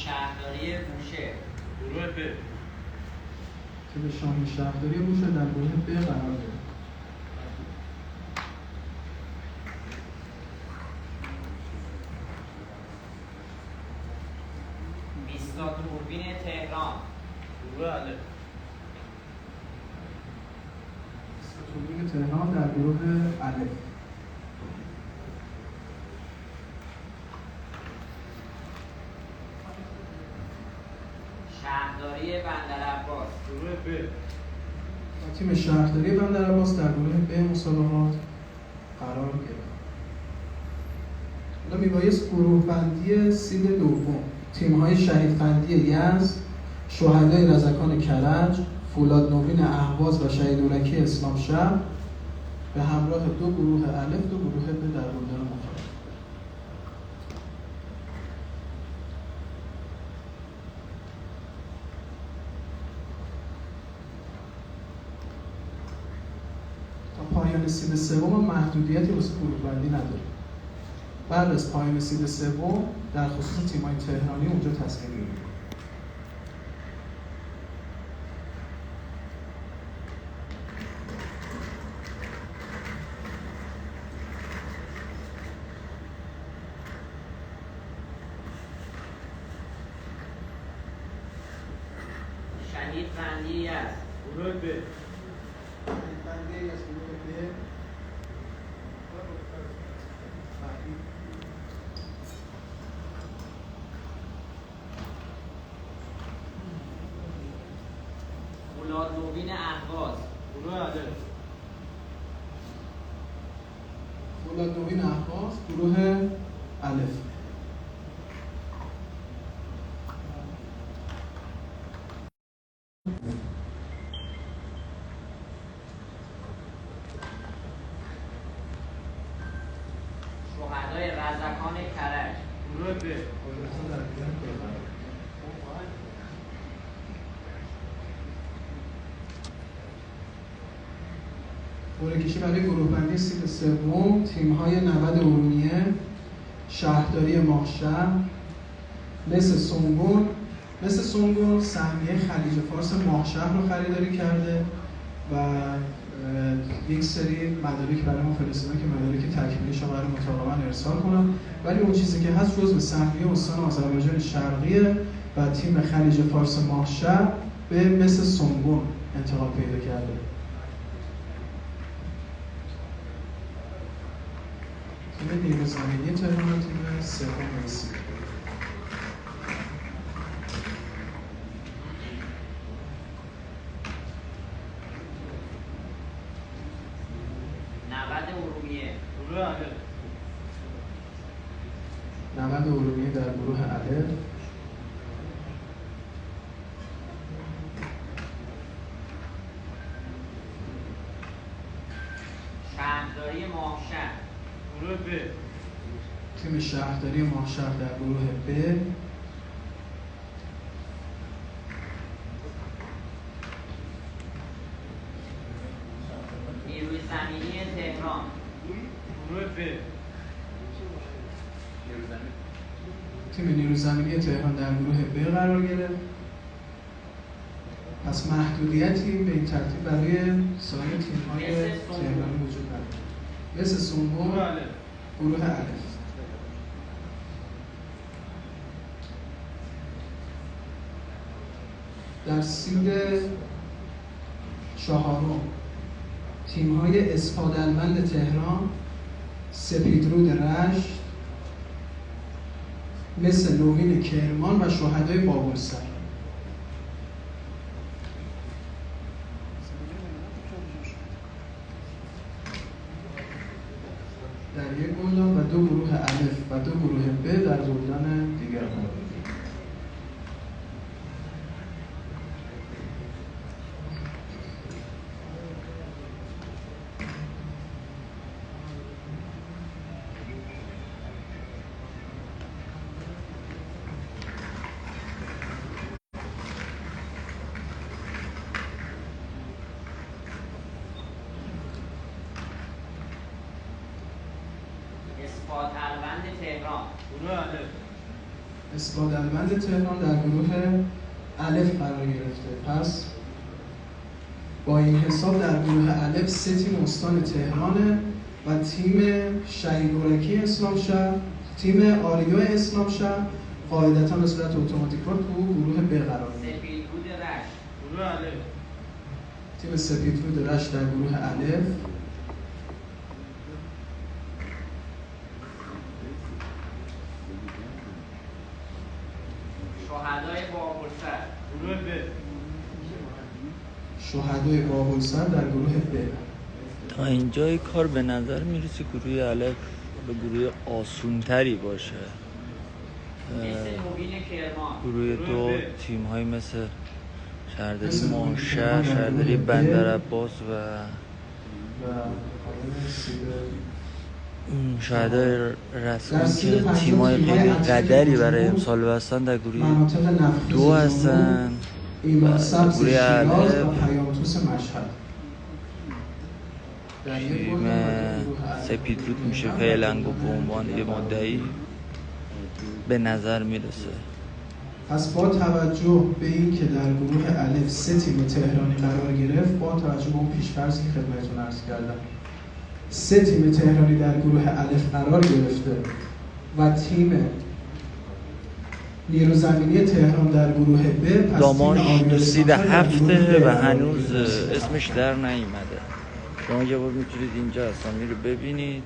شهرداری بوشهر گروه ب که به شاهی شهرداری بوشهر در گروه ب قرار داره. بیستا دوربین تهران گروه الف توربین تهران در گروه الف. شهرداری بندرعباس گروه ب تیم شهرداری بندرعباس در گروه ب مسابقات قرار گرفت. حالا میبایست گروه بندی سید دوم تیم‌های شهیدفندی یزد، شهدای رضکان کرج، فولاد نوین اهواز و شهید اورکی اسلام شهر به همراه دو گروه الف و گروه ب در گلدان مختلف. تا پایان سید سوم محدودیتی واسه گروه بندی نداره. بعد از پایان سید سوم در خصوص تیم‌های تهرانی اونجا تصمیم می‌گیریم. شهیدفندی یزد گروه ب بندی از گروه ب فولاد نوین اهواز گروه الف فولاد نوین اهواز گروه الف. شهدای رضکان کرج گروه ب قرعه‌کشی برای گروه بندی سید سوم تیم‌های 90 ارومیه، شهرداری ماهشهر، مثل سنگون سهمیه خلیج فارس ماهشهر رو خریداری کرده و یک سری مدارک برای ما فرستادن که مدارک تکمیلیش رو برای مطالباً ارسال کنن، ولی اون چیزی که هست جزو سهمیه استان آذربایجان شرقیه و تیم خلیج فارس ماهشهر به مثل سنگون انتقال پیدا کرده. تیم نیروی زمینی تهران و تیم سوم رسید. گروه الف 90 ارومیه در گروه الف. شهرداری ماهشهر گروه ب تیم شهرداری ماهشهر در گروه ب. نیروی زمینی تهران گروه ب تیم نیروی زمینی تهران در گروه ب قرار گرفت. پس محدودیتی به این ترتیب برای سایر تیم‌های تهرانی وجود نداره. مثل سنگون گروه الف گروه الف. در سید چهارم تیم‌های اسپادلمند تهران، سپیدرود رشت، مثل نوین کرمان و شهدای بابلسر. در یک گلدان و دو گروه الف و دو گروه ب در گلدان دیگر قرار دارد. اسپادلمند تهران گروه الف اصلاح دربند تهران در گروه الف قرار گرفته. پس با این حساب در گروه الف 3 تیم استان تهرانه و تیم شهیدورکی اسلامشهر، تیم آریو اسلامشهر قاعدتاً به صورت اتوماتیک تو گروه ب قرار می‌گیره. سپیدرود رشت گروه الف. تیم سپیدرود رشت در گروه الف. شهدای بابلسر گروه ب. شهدای بابلسر در گروه ب. تا اینجای کار به نظر میرسه گروه الف به گروه آسونتری باشه. مثل نوین کرمان. گروه دو تیم های مثل شهرداری ماهشهر، شهرداری بندرعباس و شهدای رسمی که تیم های خیلی قدری برای امسال بستن در گروه دو هستن. ایمان سبز گروه شیراز الف و پیام‌طوس مشهد. تیم سپیدرود میشه فعلا به عنوان یه مدعی به نظر میرسه. پس با توجه به این که در گروه الف 3 تیم تهرانی قرار گرفت، با توجه به اون پیش‌فرضی که خدمتتون عرض کردم، 3 تیم تهرانی در گروه الف قرار گرفته و تیم نیروزمینی تهران در گروه ب، پس داماش تیم تو سید هفته و قرار هنوز گرفته. اسمش در نیومده. شما یه بار میتونید اینجا اسامی رو ببینید.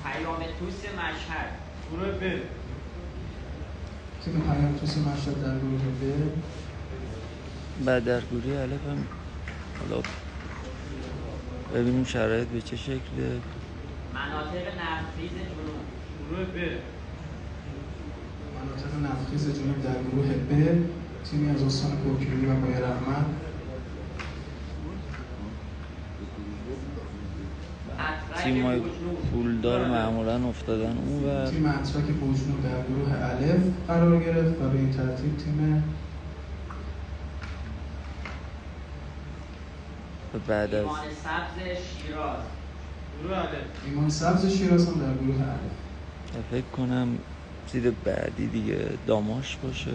پیام‌طوس مشهد گروه ب. تیم پیام‌طوس مشهد در گروه ب. بعد در گروه الف هم حالا ببینیم شرایط به چه شکله. مناطق نفتخیز جنوب گروه ب. مناطق نفتخیز جنوب در گروه ب، تیمی از استان کوکیلی و بایرحمد. تیم های پولدار معمولا افتادن اون و تیم اتراک بوجنوب در گروه الف قرار گرفت و به این ترتیب تیم بعد از ایمان سبز شیراز گروه الف. ایمان سبز شیراز هم در گروه الف. فکر کنم سید بعدی دیگه داماش باشه.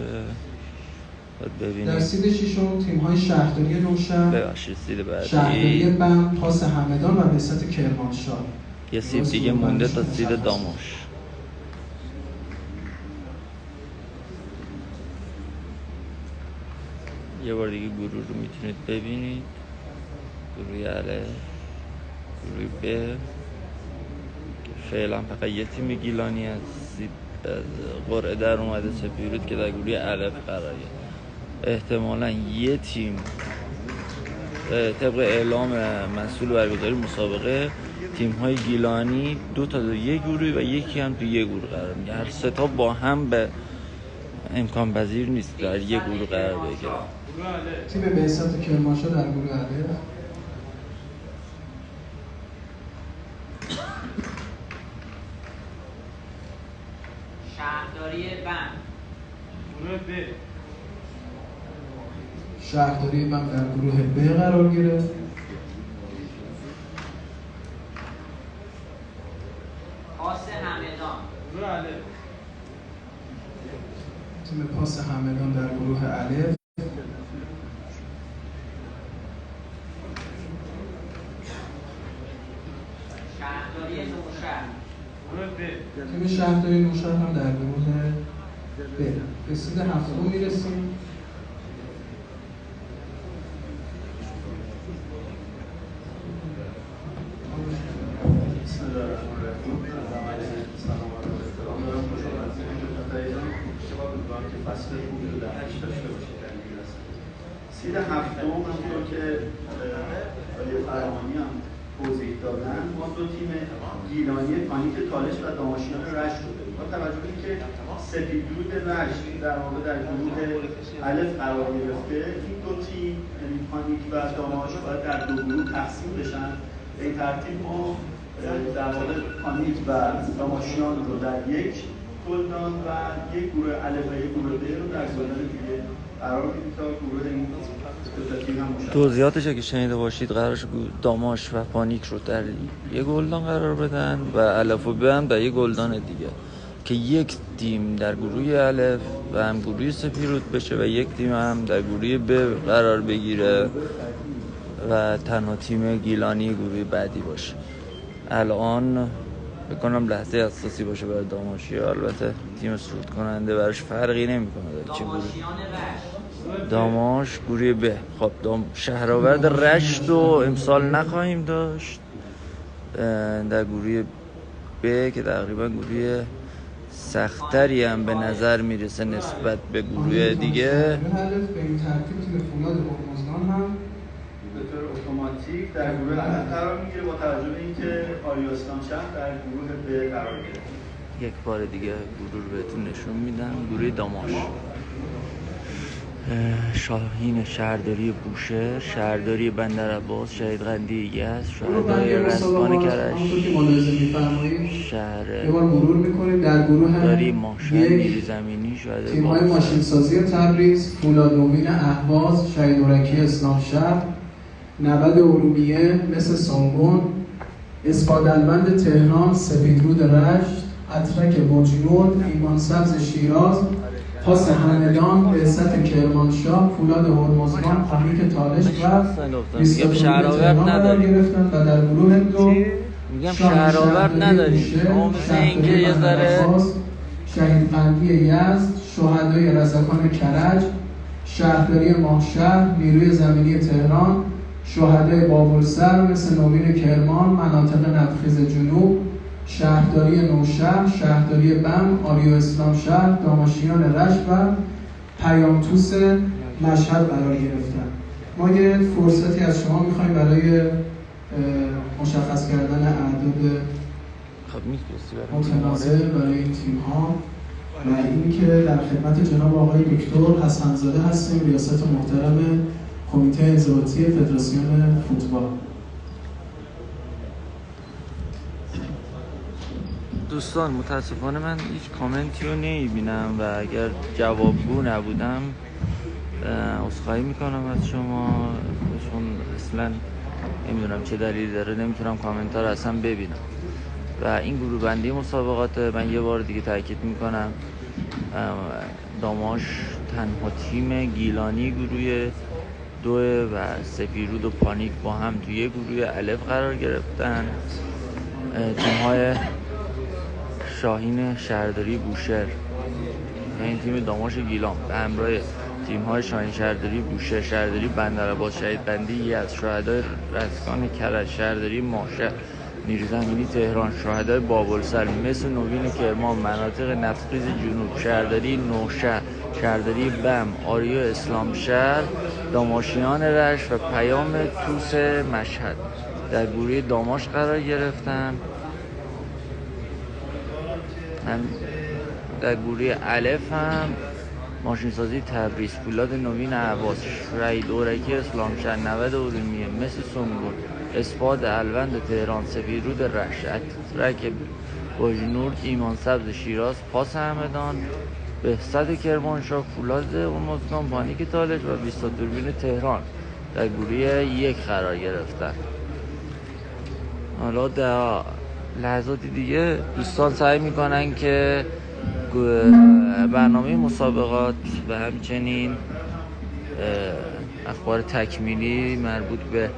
باید در ببینیم. سید ششم تیم‌های شهرداری نوشهر، ببخشید سید شهرداری بعدی بم، پاس همدان و بساط کرمانشاه. یه سید دیگه مونده تا سید داماش. یه بار دیگه گروه رو میتونید ببینید. گروه الف، گروه ب که فعلا فقط یه تیم گیلانی از قرعه در اومده سپیدرود که در گروه الف قرار گرفت. احتمالاً یه تیم طبق اعلام مسئول برگزاری مسابقه تیم‌های گیلانی 2 تا یک گروه و یکی هم تو یک گروه قرار میگیره. هر 3 تا با هم به امکان پذیر نیست در یک گروه قرار بگیرن. گروه الف. تیم بساط کرمانشاه در گروه الف. شهرداری بم گروه ب. شهرداری بم در گروه ب قرار گرفت. پاس همدان گروه الف. تیم پاس همدان در گروه الف. شهرداری نوشهر گروه ب. تیم شهرداری نوشهر هم در گروه ب. به سید هفتم میرسیم. سید هفتم همونطور که آقای فرمانی هم توضیح دادن، ما 2 تیم گیلانی پانیک تالش و داماشیان رشت رو داریم. با توجه به اینکه سپیدرود رشت در واقع در گروه الف قرار گرفته، این 2 تیم یعنی پانیک و داماش باید در 2 گروه تقسیم بشن. به این ترتیب ما در واقع پانیک و داماشیان رو در یک گلدان و یک گروه الف و یک گروه ب رو در گلدان دیگه قرار میدیم تا گروه این 2 تا تیم مشخص. توضیحاتش که شنیده باشید قرارش داماش و پانیک رو در یه گلدان قرار بدن و الف و ب هم در یه گلدان دیگه که یک تیم در گروه الف و هم گروه سپیرود بشه و یک تیم هم در گروه ب قرار بگیره و تنها تیم گیلانی گروه بعدی باشه. الان بکنم لحظه اساسی باشه برای داماشی، البته تیم صعود کننده براش فرقی نمیکنه در چه گروه. داماش گروه ب. خب شهرآورد رشت رو امسال نخواهیم داشت در گروه ب که تقریبا گروه سختری هم به نظر میرسه نسبت به گروه دیگه. به این ترتیب تیم فولاد هرمزگان هم به طور اتوماتیک در گروه الف قرار میگیره با توجه به اینکه آریا اسلام شهر در گروه ب قرار گرفته. یک بار دیگه گروه رو بهتون نشون میدم. گروه داماش شاهین شهرداری بوشهر، شهرداری بندرعباس، شهید قندی یزد، شهدای رسبان کرج، شهر یه بار مرور میکنیم. در گروه داری ماهشهر نیروی زمینی، شهدای تیم‌های ماشینسازی تبریز، فولاد نوین اهواز، شهید اورکی اسلام شهر، نود ارومیه مثل سنگون، اسپادلبند تهران، سپیدرود رشت، اترک مجنون، ایمان سبز شیراز، پاس همدان، بعثت کرمانشاه، فولاد هرمزگان، پانیک تالش و میگم شهرآورد نداریم. گرفتن و در گروه دو میگم شهرآورد نداریم. مثل اینکه یه ذره شهید قندی یزد، شهدای رزکان کرج، شهرداری ماهشهر، نیروی زمینی تهران، شهدای بابلسر مثل نوین کرمان، مناطق نفتخیز جنوب، شهرداری نوشهر، شهرداری بم، آریو اسلام شهر، داماشیان رشت و پیامتوس مشهد قرار گرفتن. ما یه فرصتی از شما میخوایم برای مشخص کردن اعداد متناسب برای این تیم ها و اینکه در خدمت جناب آقای دکتر حسن‌زاده هستیم، ریاست محترم کمیته انضباطی فدراسیون فوتبال. دوستان متاسفانه من هیچ کامنتی رو نمیبینم و اگر جوابگو نبودم عذرخواهی میکنم از شما، چون اصلا نمیدونم چه دلیلی داره نمیتونم کامنت ها رو اصلا ببینم. و این گروه بندی مسابقات من یه بار دیگه تاکید میکنم، داماش تنها تیم گیلانی گروه دو و سپیرود و پانیک با هم توی گروه الف قرار گرفتن. تیم‌های شاهین شهرداری بوشهر، این تیم داماش گیلان به همراه تیم‌های شاهین شهرداری بوشهر، شهرداری بندرعباس، شهید قندی یزد، شهدای رسکان کرج، شهرداری ماهشهر، نیروی زمینی تهران، شهدای بابلسر مثل نوین کرمان، مناطق نفتخیز جنوب، شهرداری نوشهر، شهرداری بم، آریو اسلام شهر، داماشیان رشت و پیام توس مشهد در گروه داماش قرار گرفتن. هم در گروه الف هم ماشینسازی تبریز، فولاد نوین اهواز، شهید اورکی اسلام شهر، 90 ارومیه مثل سنگون، اسپاد الوند تهران، سپیدرود رشت، اترک بجنورد، ایمان سبز شیراز، پاس همدان، بهزت کرمانشاه، فولاد هرمزگان، پانیک تالش و 20 دوربین تهران در گروه یک قرار گرفتن. حالا در لحظاتی دیگه دوستان سعی میکنن که برنامه مسابقات و همچنین اخبار تکمیلی مربوط به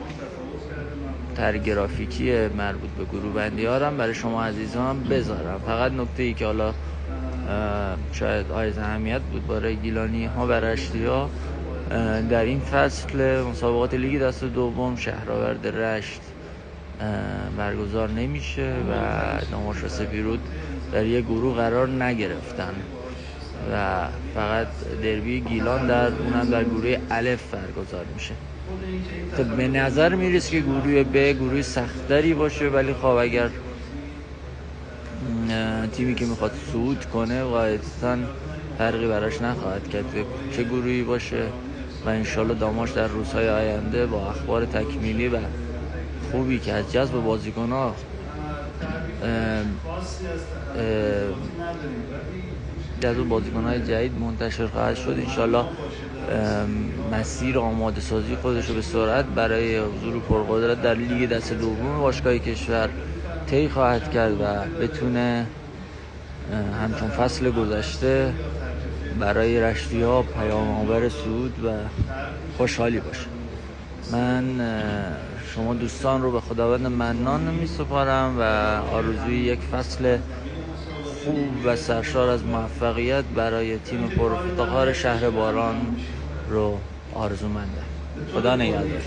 طرح گرافیکی مربوط به گروه بندی ها هم برای شما عزیزان بذارم. فقط نکته ای که حالا شاید عایز اهمیت بود برای گیلانی ها و رشتی ها، در این فصل مسابقات لیگ دست دوم شهرآورد رشت برگزار نمیشه و داماش و سپیرود در یک گروه قرار نگرفتن و فقط دربی گیلان اونم در گروه الف برگزار میشه. خب به نظر میرسه که گروه ب گروه سختری باشه، ولی خب اگر تیمی که میخواد صعود کنه قاعدتاً فرقی براش نخواهد کرد چه گروهی باشه و انشالله داماش در روزهای آینده با اخبار تکمیلی و خوبی که از جذب بازیکن‌ها جذب بازیکن‌های جدید منتشر خواهد شد، انشالله مسیر آماده سازی خودش رو به سرعت برای حضور پرقدرت در لیگ دست دوم باشگاه کشور طی خواهد کرد و بتونه همچون فصل گذشته برای رشتی‌ها پیام‌آور صعود و خوشحالی باشه. من شما دوستان رو به خداوند منان می‌سپارم و آرزوی یک فصل خوب و سرشار از موفقیت برای تیم پرافتخار شهر باران رو آرزومندم. خدا نگهدار.